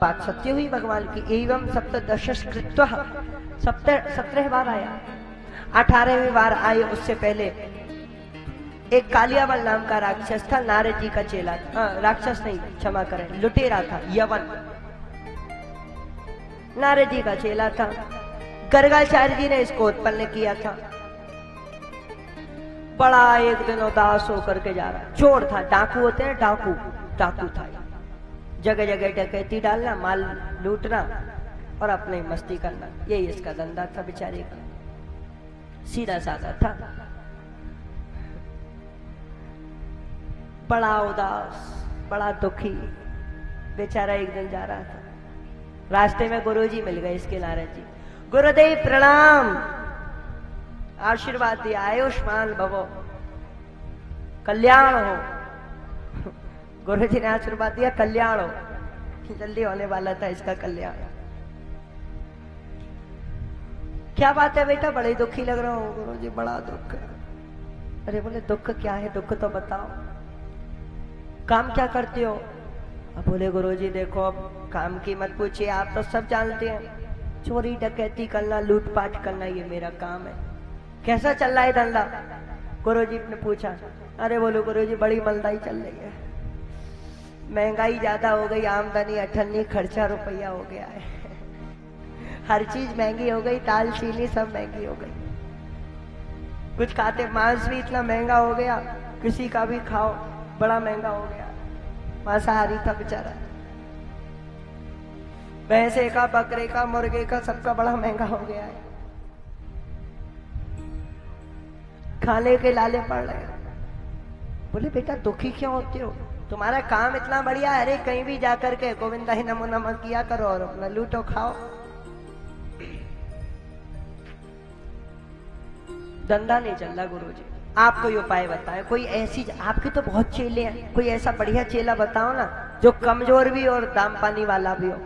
बात सत्य हुई भगवान की। एवं सप्तदश कृत्वा 17 बार आया। 18वीं बार आए उससे पहले एक कालियावल नाम का राक्षस था, नारद जी का चेला था। राक्षस नहीं, क्षमा करें, लुटेरा था, यवन, नारद जी का चेला था। गर्गाचार्य जी ने इसको उत्पन्न किया था। बड़ा एक दिन उदास होकर के जा रहा, चोर था, डाकू होते हैं, डाकू था। जगह जगह डकैती डालना, माल लूटना और अपने मस्ती करना, यही इसका धंधा था बेचारे का। सीधा साधा था, बड़ा उदास, बड़ा दुखी बेचारा एक दिन जा रहा था। रास्ते में गुरुजी मिल गए इसके, नारद जी। गुरुदेव प्रणाम, आशीर्वाद दिया, आयुष्मान भवो, कल्याण हो। गुरु जी ने आशीर्वाद दिया, कल्याण हो, जल्दी होने वाला था इसका कल्याण। क्या बात है बेटा, बड़े दुखी लग रहा हो। गुरु जी बड़ा दुख है। अरे बोले दुख क्या है, दुख तो बताओ, काम क्या करते हो? अब बोले गुरु जी देखो, अब काम की मत पूछिए, आप तो सब जानते हैं, चोरी डकैती करना, लूटपाट करना, ये मेरा काम है। कैसा चल रहा है धंधा? गुरुजी ने पूछा। अरे बोलो गुरुजी, बड़ी मलदाई चल रही है, महंगाई ज्यादा हो गई, आमदनी अठन्नी, खर्चा रुपया हो गया है, हर चीज महंगी हो गई, दाल चीनी सब महंगी हो गई। कुछ खाते, मांस भी इतना महंगा हो गया, किसी का भी खाओ बड़ा महंगा हो गया। मांसाहारी था बेचारा, भैंसे का, बकरे का, मुर्गे का, सबका बड़ा महंगा हो गया है, खाने के लाले पड़ रहे हैं। बोले बेटा दुखी क्यों होते हो, तुम्हारा काम इतना बढ़िया है, अरे कहीं भी जाकर के गोविंदा ही नमो नमः किया करो और अपना लूटो खाओ, धंधा नहीं चल रहा। गुरुजी आप कोई उपाय बताएं, कोई ऐसी, आपके तो बहुत चेले हैं, कोई ऐसा बढ़िया चेला बताओ ना जो कमजोर भी और दाम पानी वाला भी हो,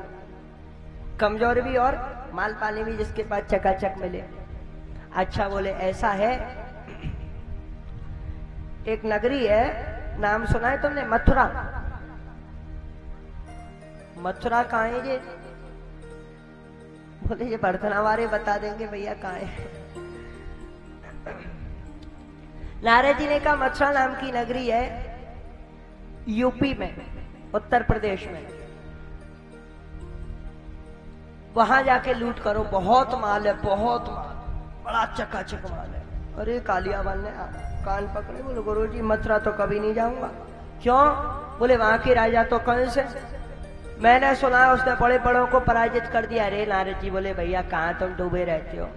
कमजोर भी और माल पानी भी, जिसके पास चकाचक मिले। अच्छा बोले ऐसा है, एक नगरी है, नाम सुना है तुमने, मथुरा? मथुरा कहाँ है ये? बोले ये बर्तनावारे बता देंगे भैया कहाँ है। नारद जी ने कहा मथुरा नाम की नगरी है यूपी में, उत्तर प्रदेश में, वहां जाके लूट करो, बहुत माल है, बहुत माल, बड़ा चकाचक माल है। अरे कालियावाल ने कान पकड़े, बोले गुरुजी मथुरा तो कभी नहीं जाऊंगा। क्यों? बोले वहां के राजा तो कंस है, मैंने सुना उसने बड़े बड़ों को पराजित कर दिया। अरे नारद जी बोले भैया कहाँ तुम डूबे रहते हो,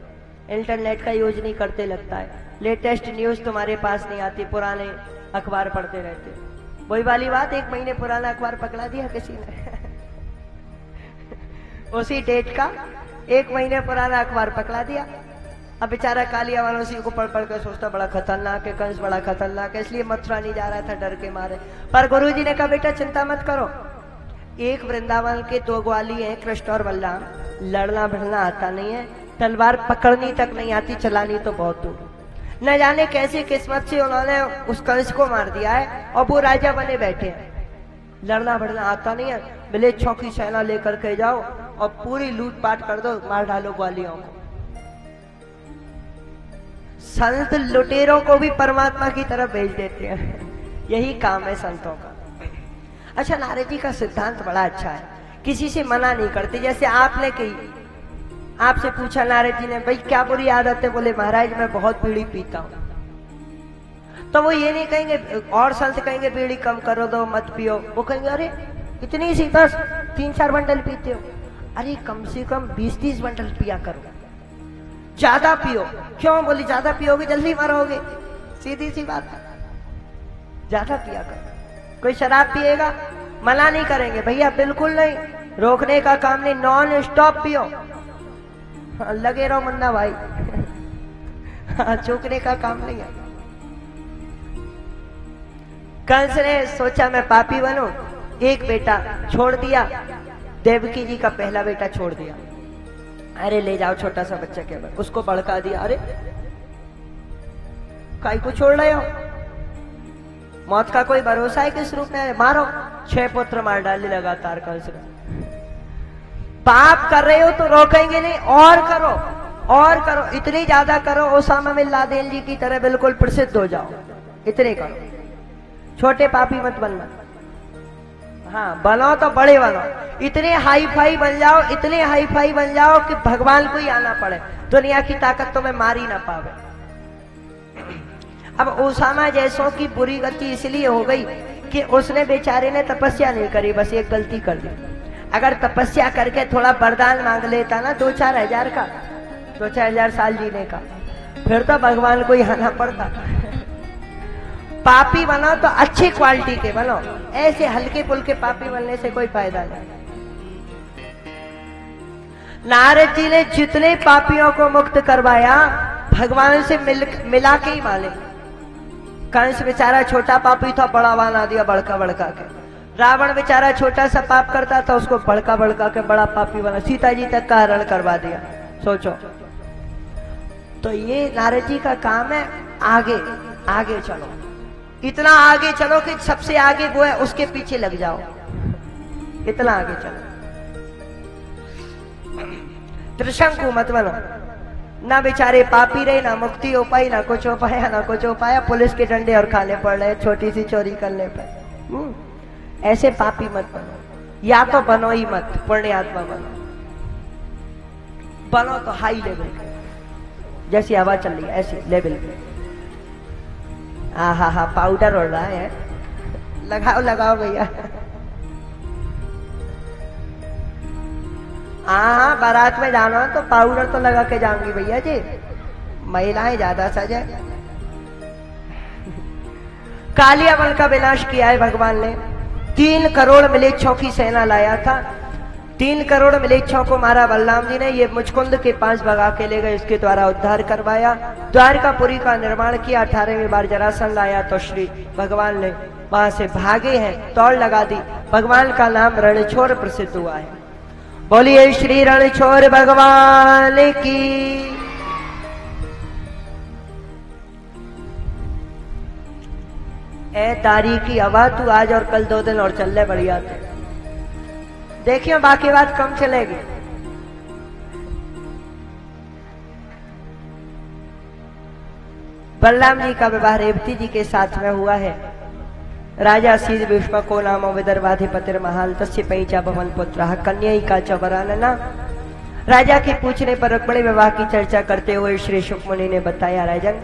इंटरनेट का यूज नहीं करते लगता है, लेटेस्ट न्यूज तुम्हारे पास नहीं आती, पुराने अखबार पढ़ते रहते हो। वही वाली बात, 1 महीने पुराना अखबार पकड़ा दिया किसी ने उसी डेट का 1 महीने पुराना अखबार पकड़ा दिया। अब बेचारा कालियावाल उसी को पढ़ पढ़ कर सोचता बड़ा खतरनाक है, कंस बड़ा खतरनाक है, इसलिए मथुरा नहीं जा रहा था डर के मारे। पर गुरुजी ने कहा बेटा चिंता मत करो, एक वृंदावन के 2 ग्वाली हैं, कृष्ण और बलराम, लड़ना भिड़ना आता नहीं है, तलवार पकड़नी तक नहीं आती, चलानी तो बहुत दूर। न जाने कैसी किस्मत से उन्होंने उस कंस को मार दिया है और वो राजा बने बैठे हैं। लड़ना भिड़ना आता नहीं है, मिले छौकी सेना लेकर के जाओ और पूरी लूटपाट कर दो, मार डालो ग्वालियों को। संत लुटेरों को भी परमात्मा की तरफ भेज देते हैं, यही काम है संतों का। अच्छा नारद जी का सिद्धांत बड़ा अच्छा है, किसी से मना नहीं करते। जैसे आपने कही, आपसे पूछा नारद जी ने भाई क्या बुरी आदत है, बोले महाराज मैं बहुत बीड़ी पीता हूं, तो वो ये नहीं कहेंगे, और संत कहेंगे बीड़ी कम करो, दो मत पियो, वो कहेंगे अरे इतनी सी बस 3-4 बंडल पीते हो, अरे कम से कम 20-30 बंडल पिया करो, ज्यादा पियो। क्यों? बोली ज्यादा पियोगे जल्दी मरोगे, सीधी सी बात है, ज्यादा पिया करो। कोई शराब पिएगा, मना नहीं करेंगे भैया, बिल्कुल नहीं, रोकने का काम नहीं, नॉन स्टॉप पियो, लगे रहो मुन्ना भाई चूकने का काम नहीं है। कंस ने सोचा मैं पापी बनूं, एक बेटा छोड़ दिया, देवकी जी का पहला बेटा छोड़ दिया। अरे ले जाओ छोटा सा बच्चा के बाद, उसको भड़का दिया, अरे काई को छोड़ रहे हो, मौत का कोई भरोसा है किस रूप में, मारो। 6 पुत्र मार डाले लगातार कंस ने। पाप कर रहे हो तो रोकेंगे नहीं, और करो और करो, इतनी ज्यादा करो ओसामा बिन लादेन जी की तरह बिल्कुल प्रसिद्ध हो जाओ, इतने करो, छोटे पापी मत बनना। हाँ बनो तो बड़े बनो, इतने हाई फाई बन जाओ, इतने हाई फाई बन जाओ कि भगवान को ही आना पड़े, दुनिया की ताकत तुम्हें मार ही ना पावे। अब ओसामा जैसों की बुरी गति इसलिए हो गई कि उसने बेचारे ने तपस्या नहीं करी, बस एक गलती कर दी। अगर तपस्या करके थोड़ा वरदान मांग लेता ना 2-4 हजार का, 2-4 हजार साल जीने का, फिर तो भगवान को ही आना पड़ता। पापी बनो तो अच्छी क्वालिटी के बनो, ऐसे हल्के फुल्के पापी बनने से कोई फायदा नहीं। नारद जी ने जितने पापियों को मुक्त करवाया भगवान से मिला के ही माने। कंस बेचारा छोटा पापी था, बड़ा बना दिया बड़का बड़का के। रावण बेचारा छोटा सा पाप करता था, उसको बड़का बड़का के बड़ा पापी बना। सीता जी तक का हरण करवा दिया, सोचो। तो ये नारद जी का काम है, आगे आगे चलो, इतना आगे चलो कि सबसे आगे वो है उसके पीछे लग जाओ, इतना आगे चलो। त्रिशंकु मत बनो, ना बेचारे पापी रहे, ना मुक्ति हो पाई, ना कुछ हो पाया, ना कुछ हो पाया, पुलिस के डंडे और खाने पड़ रहे छोटी सी चोरी करने पर। ऐसे पापी मत बनो, या तो बनो ही मत, पुण्यात्मा बनो। बनो तो हाई लेवल के, जैसी हवा चल रही है ऐसी लेवल पे। हा पाउडर उड़ रहा है, लगाओ लगाओ भैया। हाँ बारात में जाना तो पाउडर तो लगा के जाऊंगी भैया जी, महिलाएं ज्यादा सजे। कालियावन का विनाश किया है भगवान ने, 3 करोड़ मिलेच्छों की सेना लाया था, 3 करोड़ मिलेच्छों को मारा बलराम जी ने। ये मुचकुंद के 5 भगा के ले गए, इसके द्वारा उद्धार करवाया। द्वारकापुरी का निर्माण किया, 18वीं बार जरासंध लाया तो श्री भगवान ने वहां से भागे हैं, तौड़ लगा दी। भगवान का नाम रणछोड़ प्रसिद्ध हुआ है। बोलिए श्री रणछोड़ भगवान की। ए तारी की हवा तू आज और कल 2 दिन और चल ले बढ़िया थे, देखियो बाकी बात कम चलेगी। बलराम जी का विवाह रेवती जी के साथ में हुआ है। राजा शील विष्णु को नामो विदर्भाधिपतिर महाल तस्य पैचा भवन पुत्र कन्या का चवरानना। राजा के पूछने पर रुक्मिणी विवाह की चर्चा करते हुए श्री शुक मुनि ने बताया, राजन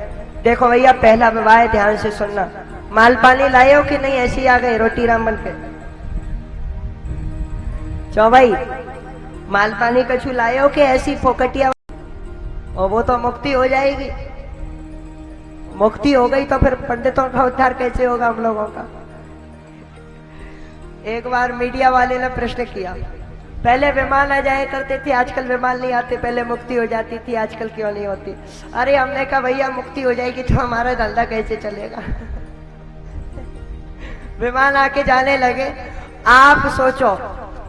देखो भैया पहला विवाह है, ध्यान से सुनना। माल पानी लाए हो कि नहीं, ऐसे ही आ गए रोटी राम बन के? चो भाई माल पानी कछु लाए हो कि ऐसी फोकटिया? और वो तो मुक्ति हो जाएगी, मुक्ति हो गई तो फिर पंडितों का उद्धार कैसे होगा हम लोगों का? एक बार मीडिया वाले ने प्रश्न किया, पहले विमान आ जाया करते थे, आजकल विमान नहीं आते, पहले मुक्ति हो जाती थी, आजकल क्यों नहीं होती? अरे हमने कहा भैया मुक्ति हो जाएगी तो हमारा धंधा कैसे चलेगा? विमान आके जाने लगे। आप सोचो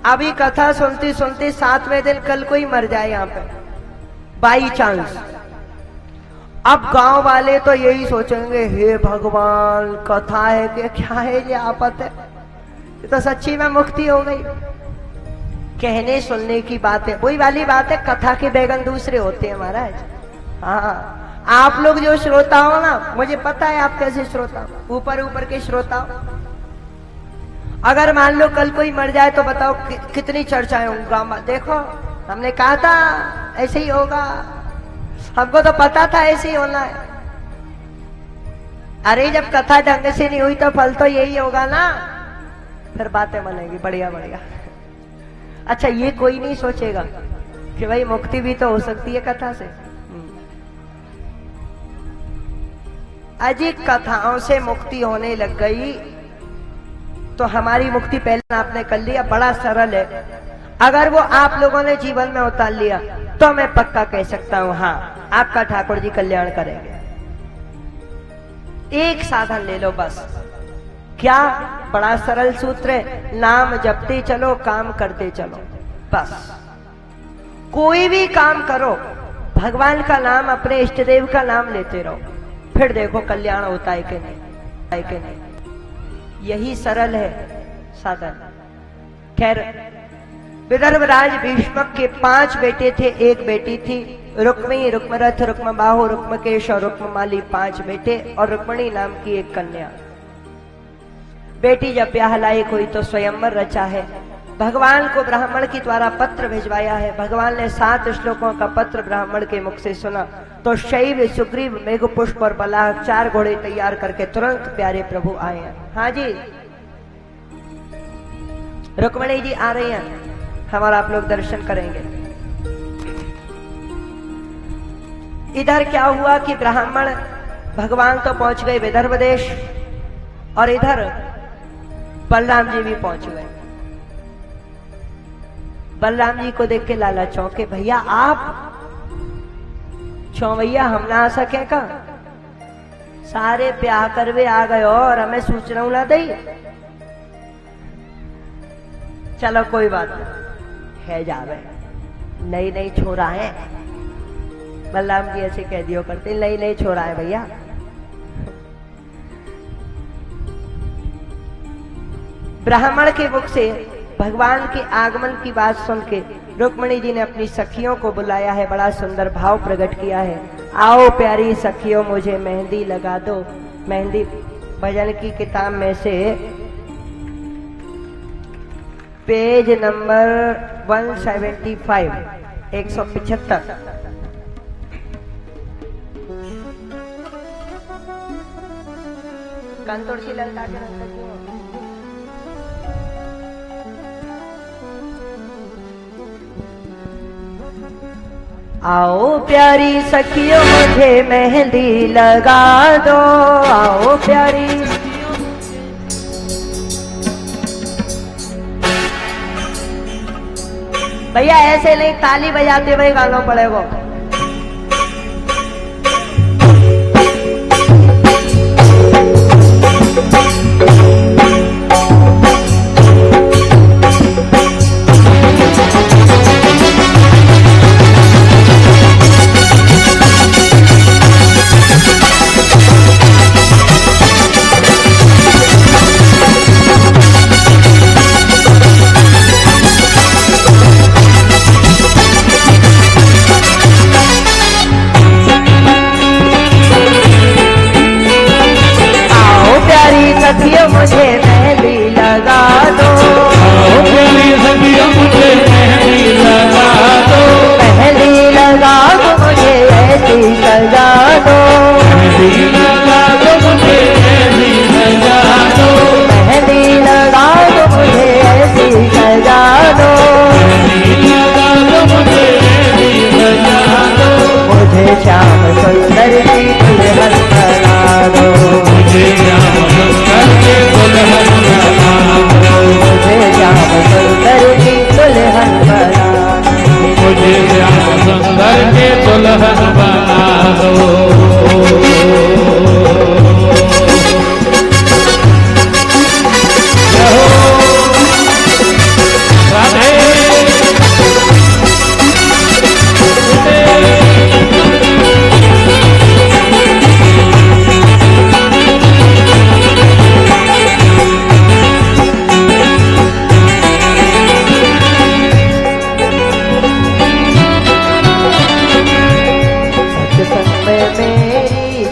अभी कथा सुनती सुनती 7वें दिन कल कोई मर जाए यहाँ पे बाई चांस, अब गांव वाले तो यही सोचेंगे, हे भगवान कथा है कि क्या है ये आपत है, ये तो सच्ची में मुक्ति हो गई। कहने सुनने की बात है, वही वाली बात है, कथा के बैगन दूसरे होते हैं महाराज। हाँ आप लोग जो श्रोता हो ना, मुझे पता है आप कैसे श्रोता हो, ऊपर ऊपर के श्रोता हो। अगर मान लो कल कोई मर जाए तो बताओ कितनी चर्चाएं होंगी गांव में। देखो हमने कहा था ऐसे ही होगा, हमको तो पता था ऐसे ही होना है। अरे जब कथा ढंग से नहीं हुई तो फल तो यही होगा ना, फिर बातें बनेगी बढ़िया बढ़िया। अच्छा ये कोई नहीं सोचेगा कि भाई मुक्ति भी तो हो सकती है कथा से। अजीब कथाओं से मुक्ति होने लग गई तो हमारी मुक्ति पहले आपने कर लिया, बड़ा सरल है। अगर वो आप लोगों ने जीवन में उतार लिया तो मैं पक्का कह सकता हूं, हाँ आपका ठाकुर जी कल्याण करेंगे। एक साधन ले लो बस, क्या बड़ा सरल सूत्र है, नाम जपते चलो काम करते चलो बस। कोई भी काम करो भगवान का नाम, अपने इष्ट देव का नाम लेते रहो, फिर देखो कल्याण होता है कि नहीं। यही सरल है साधन। खैर विदर्भराज भीष्मक के 5 बेटे थे, एक बेटी थी। रुक्मी, रुक्मरथ, रुक्मबाहु, रुक्मकेश और रुक्ममाली 5 बेटे और रुक्मणी नाम की एक कन्या। बेटी जब ब्याह लायक हुई तो स्वयंवर रचा है। भगवान को ब्राह्मण के द्वारा पत्र भिजवाया है। भगवान ने 7 श्लोकों का पत्र ब्राह्मण के मुख से सुना तो शैव, सुग्रीव, मेघपुष्प और बलाह 4 घोड़े तैयार करके तुरंत प्यारे प्रभु आए हैं। हाँ जी, रुक्मणी जी आ रही हैं, हमारा आप लोग दर्शन करेंगे। इधर क्या हुआ कि ब्राह्मण भगवान तो पहुंच गए विदर्भ देश और इधर बलराम जी भी पहुंच गए। बलराम जी को देख के लाला चौंके, भैया आप भैया हम ना आ सके का? सारे ब्याह करवे आ गए और हमें सूचना ना दी। चलो कोई बात नहीं है, जावे नई नई छोरा है। बलराम जी ऐसे कह दियो करते, नई नई छोरा है भैया। ब्राह्मण के मुख से भगवान के आगमन की बात सुन के रुक्मणी जी ने अपनी सखियों को बुलाया है, बड़ा सुंदर भाव प्रकट किया है। आओ प्यारी सखियों मुझे मेहंदी लगा दो। मेहंदी भजन की किताब में से पेज नंबर 175 175। कंतोड़ सी ललका के रख सकती हूँ। आओ प्यारी सखियों मुझे मेहंदी लगा दो। आओ प्यारी भैया ऐसे नहीं, ताली बजाते हुए गाना पड़ेगा। सखियों मुझे मेहंदी लगा दो। प्यारी सखियों मुझे मेहंदी लगा दो। मेहंदी लगा दो मुझे ऐसी सजा दो। मेहंदी लगा दो मुझे ऐसी सजा दो। मेहंदी लगा दो मुझे ऐसी सजा दो। मेहंदी लगा दो मुझे ऐसी सजा दो। मुझे श्याम सुंदर की दुल्हन बना दो। मुझे श्याम सुंदर की दुल्हन बना दो। मुझे श्याम सुंदर की दुल्हन बना दो। मुझे श्याम सुंदर की दुल्हन बना दो।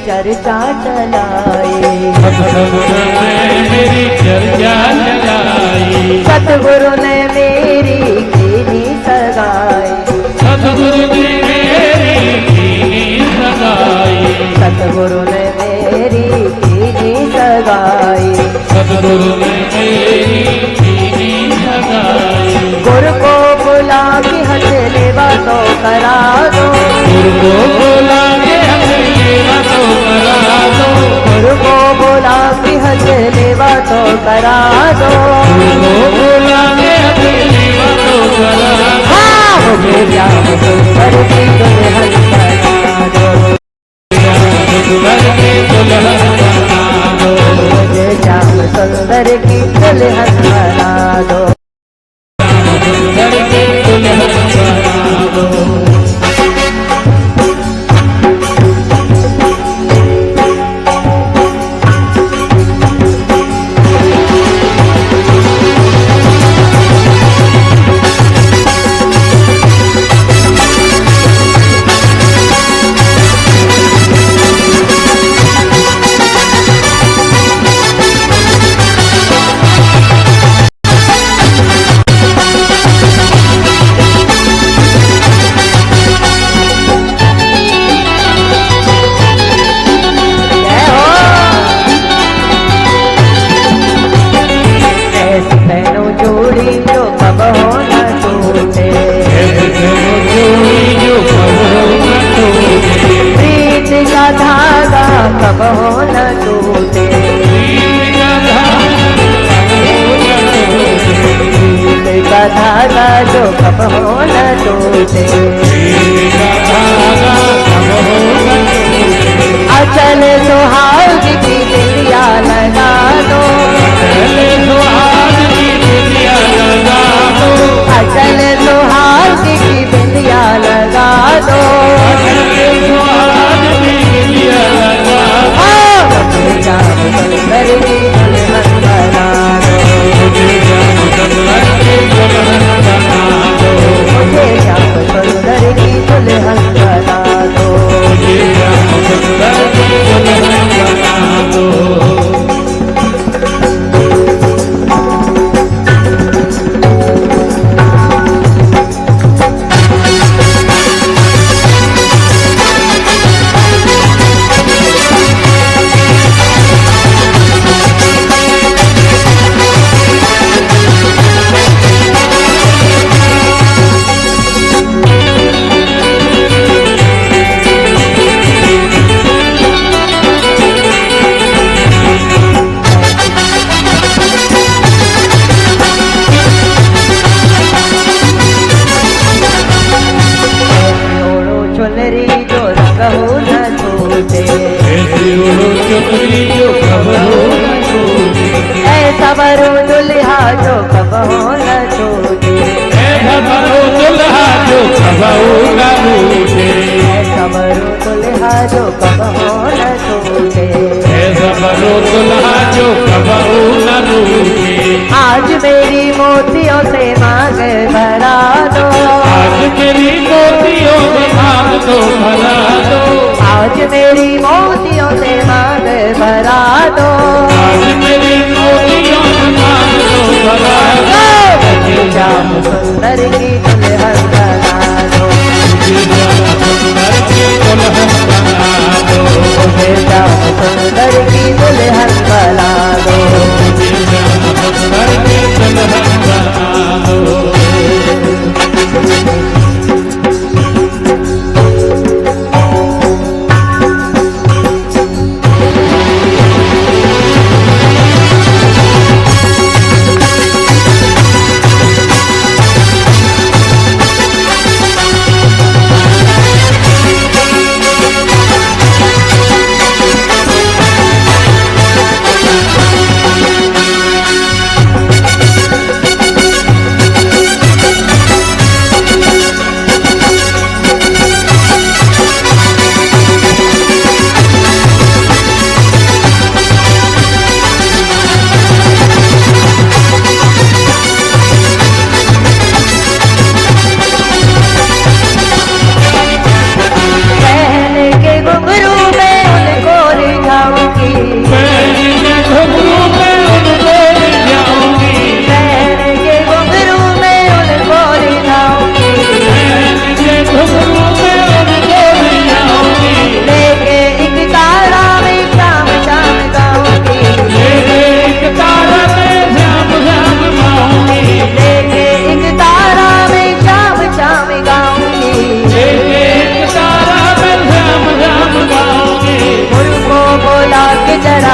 चर्चा चलाई मेरी चर्चा चलाई। सतगुरु ने मेरी कीनी सगाई। सतगुरु ने मेरी कीनी सगाई। सतगुरु ने मेरी कीनी सगाई। सतगुरु ने मेरी कीनी सगाई। गुरु को बुला के हथ लेवा तो करा दो। गुरु को बुला के हथ लेवा तो करा दो। गुरु को बुला के हथ लेवा तो करा दो। गुरु को बुला के हथ लेवा तो करा दो। मुझे श्याम सुंदर की दुल्हन बना दो। सुंदर की दुल्हन बना दो। मुझे श्याम सुंदर की दुल्हन बना दो। सुंदर की दुल्हन बना दो। कब हो न टूटे, अचल सुहाग की बिंदिया लगा दो, अचल सुहाग की बिंदिया लगा दो, जाम सुंदर की दुल्हन बना दो, मुझे जाम सुंदर की दुल्हन बना दो, मुझे जाम सुंदर की दुल्हन बना दो, मुझे जाम सुंदर की दुल्हन बना दो। ऐसा बरो दुल्हा जो कब हो न टूटे, ऐसा बरो दुल्हा जो कब हो न टूटे, ऐसा बरो दुल्हा जो कब हो न टूटे, ऐसा बरो दुल्हा जो कब हो न टूटे। आज मेरी मोतियों से मांग भरा दो, आज मेरी मोतियों से मांग दो भरा दो, आज मेरी मोतियों से मांग भरा दो, आज मेरी मोतियों से मांग दो भरा दो, मुझे जाम सुंदर की दुल्हन बना दो, मुझे जाम सुंदर की दुल्हन बना दो, मुझे जाम सुंदर की दुल्हन बना दो, मुझे जाम सुंदर की दुल्हन बना दो।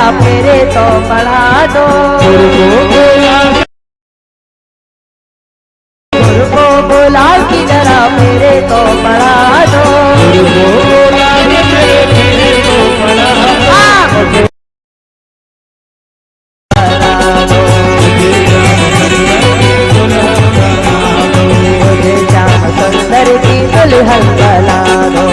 मेरे तो पढ़ा दो, गुरु को बोला कि जरा मेरे तो पढ़ा दो, गुरु को बोला कि मेरे तो पढ़ा दो, मुझे जाम सुंदर की दुल्हन बना दो,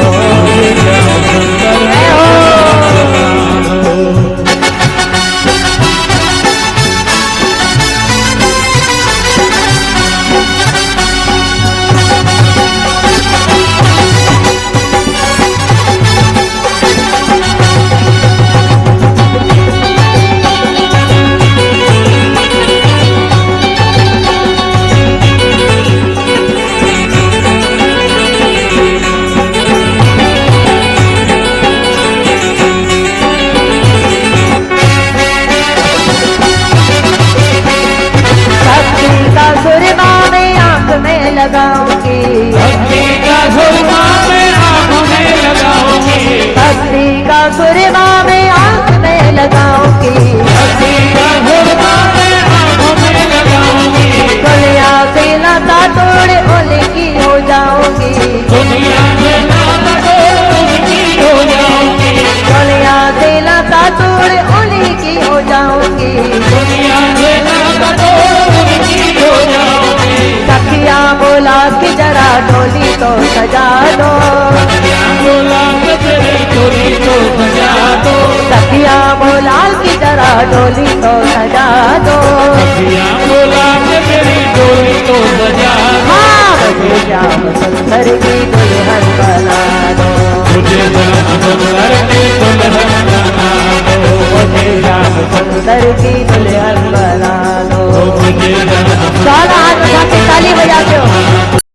लगाऊंगी, भक्ति का सुरमा में आँख में लगाऊंगी, भक्ति का सुरमा में आँख में लगाऊंगी, भक्ति का सुरमा में आँख में लगाऊंगी, गोलियां से लता तोड़ तो सजा दो, गुलाब तेरी डोली तो सजा दो, सखिया बोलाल की तरह डोली तो सजा दो, सखिया गुलाब तेरी डोली तो सजा दो, हाँ मुझे श्याम सुंदर की दुल्हन बना दो, मुझे श्याम सुंदर की दुल्हन बना दो, मुझे श्याम सुंदर की दुल्हन बना दो। मुझे सारा हाथ उठा के ताली बजाते हो।